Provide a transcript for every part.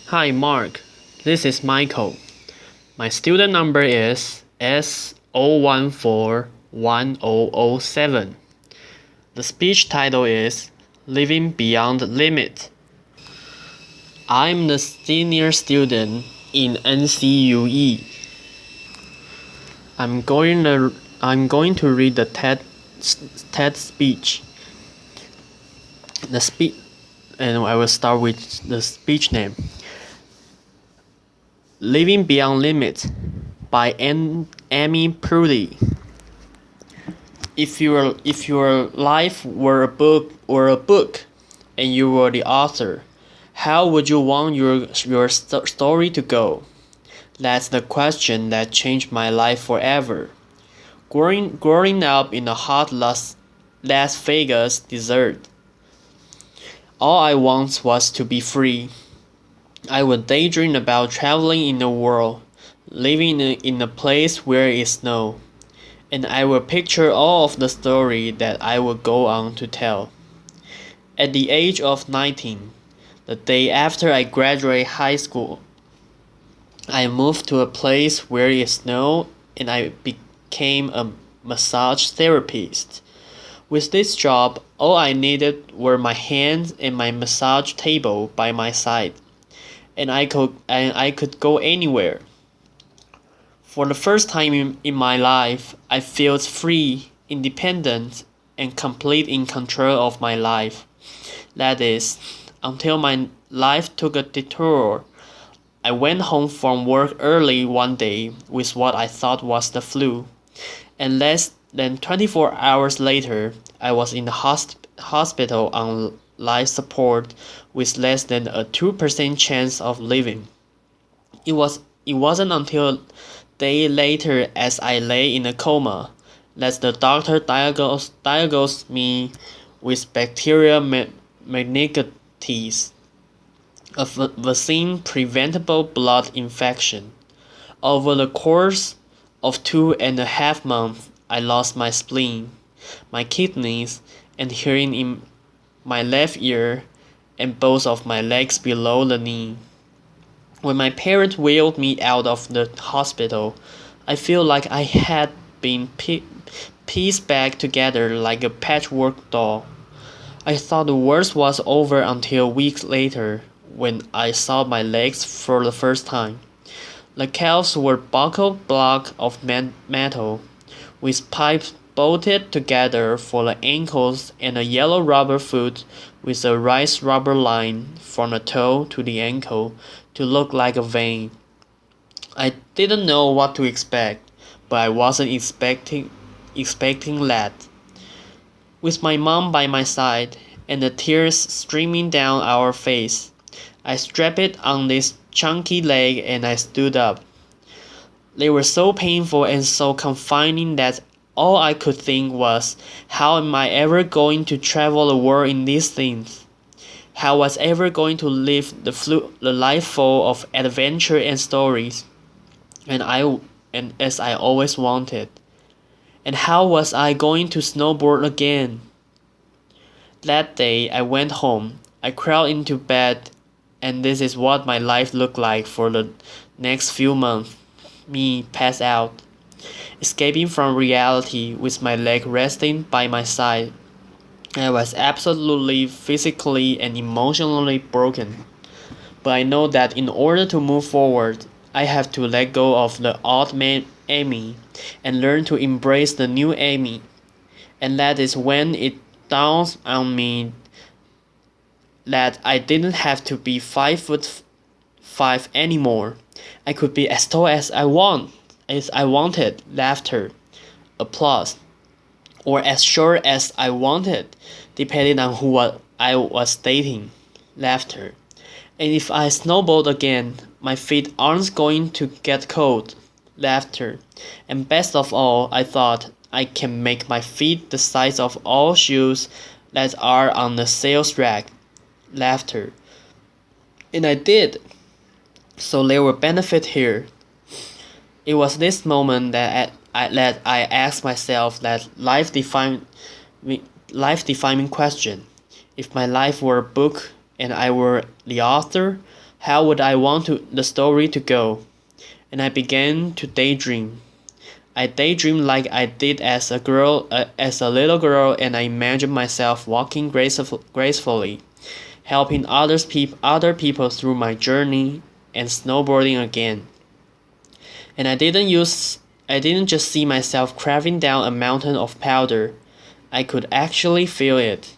Hi Mark, this is Michael. My student number is S0141007. The speech title is Living Beyond the Limit. I'm the senior student in NCUE. I'm going to read the TED speech. And I will start with the speech name. Living Beyond Limits by Amy Purdy. If your life were a book and you were the author, how would you want your story to go? That's the question that changed my life forever. Growing up in a hot Las Vegas desert, all I want was to be free. I would daydream about traveling in the world, living in a place where it snows, and I would picture all of the story that I would go on to tell. At the age of 19, the day after I graduated high school, I moved to a place where it snowed and I became a massage therapist. With this job, all I needed were my hands and my massage table by my side, and I could go anywhere. For the first time in my life, I felt free, independent, and complete in control of my life. That is, until my life took a detour. I went home from work early one day with what I thought was the flu, and less than 24 hours later, I was in the hospital on life support with less than a 2% chance of living. It wasn't until day later, as I lay in a coma, that the doctor diagnosed me with bacterial meningitis, a vaccine-preventable blood infection. Over the course of 2.5 months, I lost my spleen, my kidneys, and hearing in my left ear, and both of my legs below the knee. When my parents wheeled me out of the hospital, I feel like I had been pieced back together like a patchwork doll. I thought the worst was over until weeks later, when I saw my legs for the first time. The calves were buckled blocks of metal, with pipes bolted together for the ankles and a yellow rubber foot with a raised rubber line from the toe to the ankle to look like a vein. I didn't know what to expect, but I wasn't expecting that. With my mom by my side and the tears streaming down our face, I strapped on this chunky leg and I stood up. They were so painful and so confining that all I could think was, how am I ever going to travel the world in these things? How was I ever going to live the life full of adventure and stories, and as I always wanted? And how was I going to snowboard again? That day I went home, I crawled into bed, and this is what my life looked like for the next few months. Me passed out, escaping from reality with my leg resting by my side. I was absolutely physically and emotionally broken. But I know that in order to move forward, I have to let go of the old man Amy and learn to embrace the new Amy. And that is when it dawns on me that I didn't have to be 5'5" anymore. I could be as tall as I wanted, laughter, applause, or as short as I wanted, depending on who I was dating, laughter. And if I snowboard again, my feet aren't going to get cold, laughter. And best of all, I thought, I can make my feet the size of all shoes that are on the sales rack, laughter. And I did. So there were benefits here. It was this moment that I asked myself that life-defining question. If my life were a book and I were the author, How would I want the story to go? And I began to daydream. I daydreamed like I did as a little girl, and I imagined myself walking gracefully, helping other people through my journey, and snowboarding again. And I didn't just see myself crashing down a mountain of powder. I could actually feel it.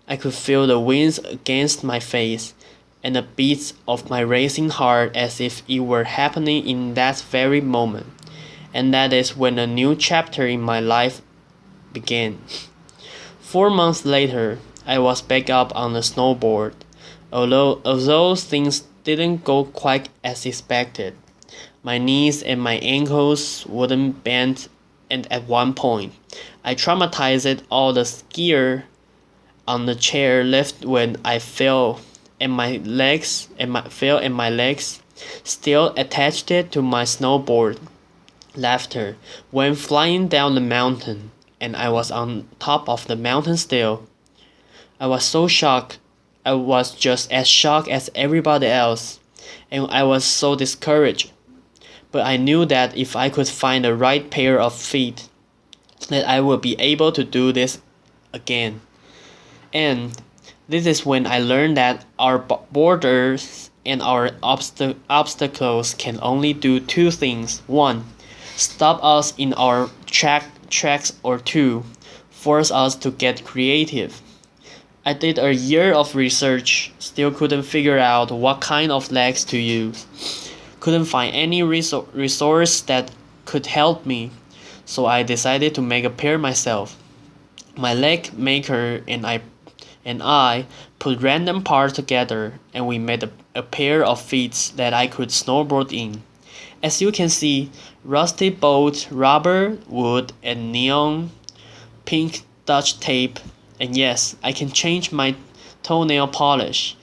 I could feel the winds against my face, and the beats of my racing heart as if it were happening in that very moment. And that is when a new chapter in my life began. 4 months later, I was back up on the snowboard, although things didn't go quite as expected. My knees and my ankles wouldn't bend, and at one point, I traumatized all the skier on the chair left when I fell, and my legs still attached it to my snowboard. Laughter went flying down the mountain, and I was on top of the mountain still. I was so shocked. I was just as shocked as everybody else, and I was so discouraged. But I knew that if I could find the right pair of feet, that I would be able to do this again. And this is when I learned that our borders and our obstacles can only do two things. One, stop us in our tracks, or two, force us to get creative. I did a year of research, still couldn't figure out what kind of legs to use. Couldn't find any resource that could help me, so I decided to make a pair myself. My leg maker and I put random parts together, and we made a pair of feet that I could snowboard in. As you can see, rusty bolt, rubber, wood, and neon pink Dutch tape, and yes, I can change my toenail polish.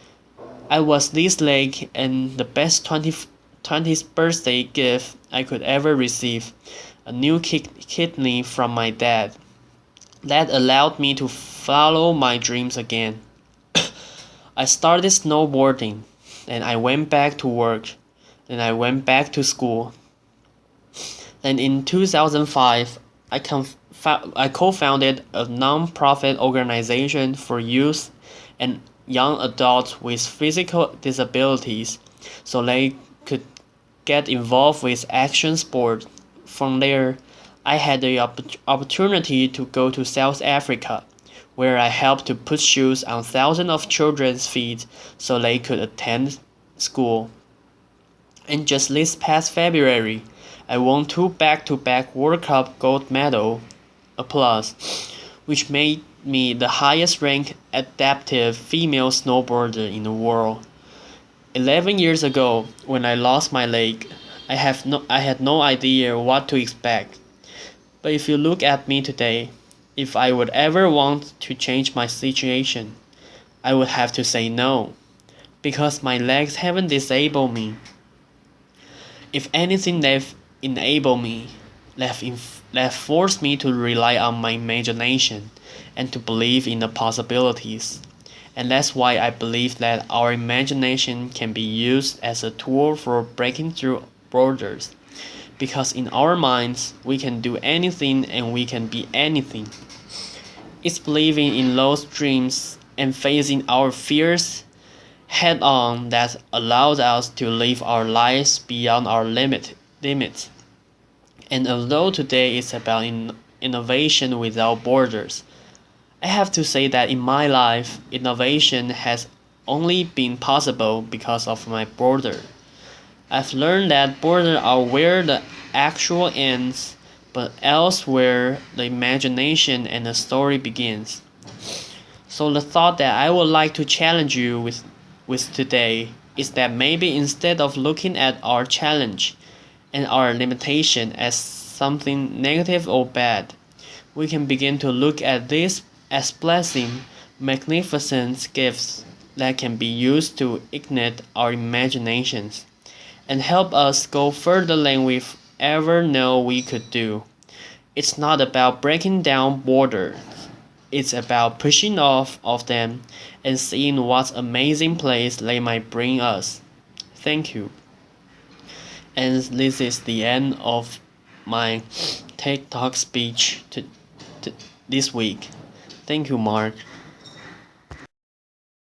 I was this leg and the best 20th birthday gift I could ever receive, a new kidney from my dad. That allowed me to follow my dreams again. I started snowboarding, and I went back to work, and I went back to school. Then in 2005, I co-founded a non-profit organization for youth and young adults with physical disabilities, so they could get involved with action sport. From there, I had the opportunity to go to South Africa, where I helped to put shoes on thousands of children's feet so they could attend school. And just this past February, I won 2 back-to-back World Cup gold medal, which made me the highest-ranked adaptive female snowboarder in the world. 11 years ago, when I lost my leg, I had no idea what to expect. But if you look at me today, if I would ever want to change my situation, I would have to say no, because my legs haven't disabled me. If anything, they've enabled me, they've forced me to rely on my imagination and to believe in the possibilities. And that's why I believe that our imagination can be used as a tool for breaking through borders. Because in our minds, we can do anything and we can be anything. It's believing in those dreams and facing our fears head on that allows us to live our lives beyond our limits. And although today is about innovation without borders, I have to say that in my life, innovation has only been possible because of my border. I've learned that borders are where the actual ends, but elsewhere the imagination and the story begins. So the thought that I would like to challenge you with today is that maybe instead of looking at our challenge and our limitation as something negative or bad, we can begin to look at this as blessing, magnificent gifts that can be used to ignite our imaginations and help us go further than we've ever known we could do. It's not about breaking down borders. It's about pushing off of them and seeing what amazing place they might bring us. Thank you. And this is the end of my TED Talk speech to this week. Thank you, Mark.